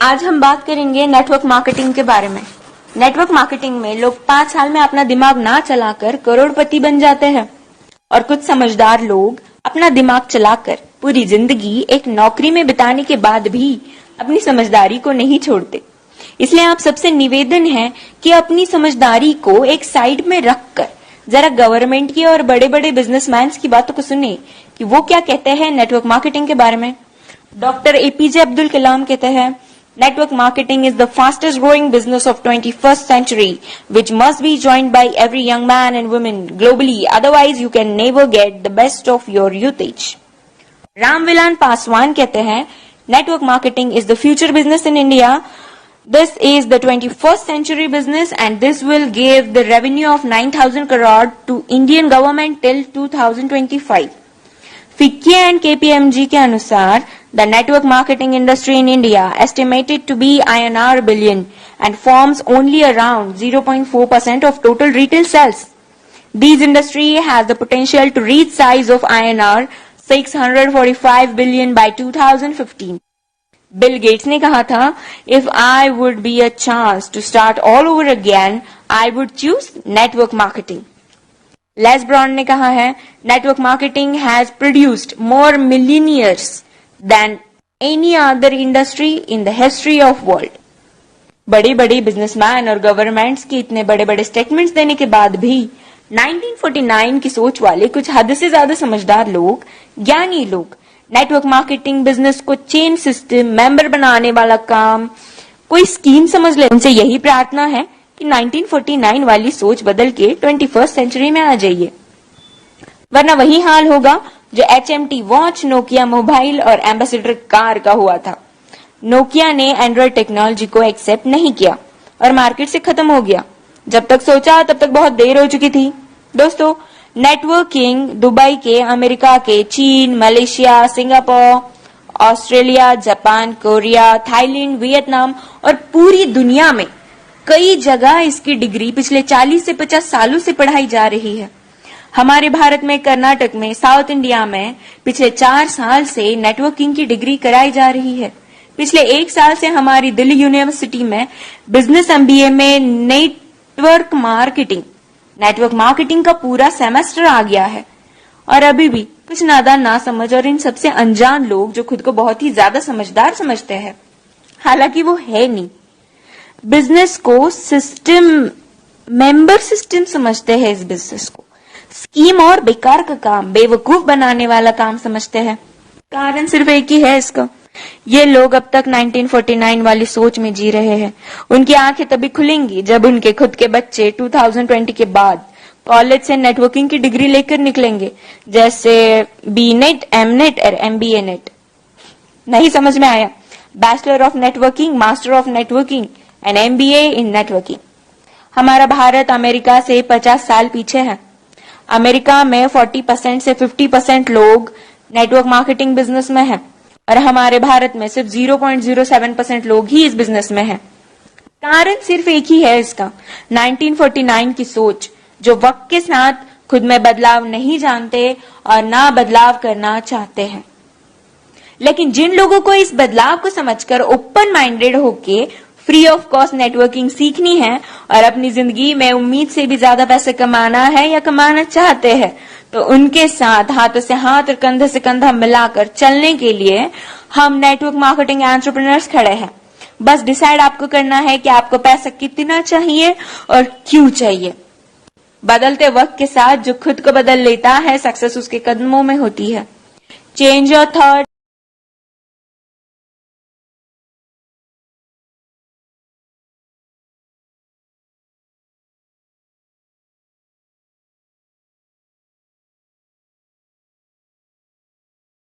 आज हम बात करेंगे नेटवर्क मार्केटिंग के बारे में। नेटवर्क मार्केटिंग में लोग 5 साल में अपना दिमाग ना चलाकर करोड़पति बन जाते हैं और कुछ समझदार लोग अपना दिमाग चलाकर पूरी जिंदगी एक नौकरी में बिताने के बाद भी अपनी समझदारी को नहीं छोड़ते। इसलिए आप सबसे निवेदन है कि अपनी समझदारी को एक साइड में रखकर जरा गवर्नमेंट की और बड़े बड़े बिजनेसमैन की बातों को सुने कि वो क्या कहते हैं नेटवर्क मार्केटिंग के बारे में। डॉक्टर एपीजे अब्दुल कलाम कहते हैं, Network marketing is the fastest growing business of 21st century, which must be joined by every young man and woman globally. Otherwise, you can never get the best of your youthage. Ramvilas Paswan कहते हैं, Network marketing is the future business in India. This is the 21st century business and this will give the revenue of 9,000 crore to Indian government till 2025. FICCI and KPMG के अनुसार the network marketing industry in India estimated to be INR billion and forms only around 0.4% of total retail sales. This industry has the potential to reach size of INR 645 billion by 2015. Bill Gates ने कहा था, if I would be a chance to start all over again, I would choose network marketing. Les Brown ने कहा है, network marketing has produced more millionaires than any other industry in the history of world. बड़े बड़े businessman और governments के इतने बड़े बड़े स्टेटमेंट्स देने के बाद भी 1949 की सोच वाले कुछ हद से ज्यादा समझदार लोग, ज्ञानी लोग नेटवर्क मार्केटिंग बिजनेस को चेन सिस्टम, मेंबर बनाने वाला काम, कोई स्कीम समझ ले। उनसे यही प्रार्थना है कि 1949 वाली सोच बदल के 21st सेंचुरी में आ जाइए, वरना वही हाल होगा जो HMT वॉच, नोकिया मोबाइल और एम्बेसडर कार का हुआ था। नोकिया ने एंड्रॉइड टेक्नोलॉजी को एक्सेप्ट नहीं किया और मार्केट से खत्म हो गया। जब तक सोचा तब तक बहुत देर हो चुकी थी। दोस्तों, नेटवर्किंग दुबई के, अमेरिका के, चीन, Malaysia, Singapore, Australia, Japan, Korea, Thailand, Vietnam और पूरी दुनिया में कई जगह इसकी डिग्री पिछले 40 से 50 सालों से पढ़ाई जा रही है। हमारे भारत में, कर्नाटक में, साउथ इंडिया में पिछले 4 साल से नेटवर्किंग की डिग्री कराई जा रही है। पिछले 1 साल से हमारी दिल्ली यूनिवर्सिटी में बिजनेस MBA में नेटवर्क मार्केटिंग का पूरा सेमेस्टर आ गया है। और अभी भी कुछ नादान, ना समझ और इन सबसे अनजान लोग जो खुद को बहुत ही ज्यादा समझदार समझते हैं, हालांकि वो है नहीं, बिजनेस को सिस्टम, मेंबर सिस्टम समझते हैं। इस बिजनेस को स्कीम और बेकार का काम, बेवकूफ बनाने वाला काम समझते हैं। कारण सिर्फ एक ही है इसका, ये लोग अब तक 1949 वाली सोच में जी रहे हैं। उनकी आंखें तभी खुलेंगी जब उनके खुद के बच्चे 2020 के बाद कॉलेज से नेटवर्किंग की डिग्री लेकर निकलेंगे, जैसे BNet, MNet और MBA नेट। नहीं समझ में आया? Bachelor of networking, master of networking and MBA in networking. हमारा भारत अमेरिका से 50 साल पीछे है। अमेरिका में 40% से 50% लोग नेटवर्क मार्केटिंग बिजनेस में हैं और हमारे भारत में सिर्फ 0.07% लोग ही इस बिजनेस में हैं। कारण सिर्फ एक ही है इसका, 1949 की सोच, जो वक्त के साथ खुद में बदलाव नहीं जानते और ना बदलाव करना चाहते हैं। लेकिन जिन लोगों को इस बदलाव को समझकर ओपन माइंडेड होके फ्री ऑफ कॉस्ट नेटवर्किंग सीखनी है और अपनी जिंदगी में उम्मीद से भी ज्यादा पैसे कमाना है या कमाना चाहते हैं, तो उनके साथ हाथों से हाथ और कंधे से कंधा मिलाकर चलने के लिए हम नेटवर्क मार्केटिंग एंटरप्रेन्योर्स खड़े हैं। बस डिसाइड आपको करना है कि आपको पैसा कितना चाहिए और क्यों चाहिए। बदलते वक्त के साथ जो खुद को बदल लेता है, सक्सेस उसके कदमों में होती है। Change your thought,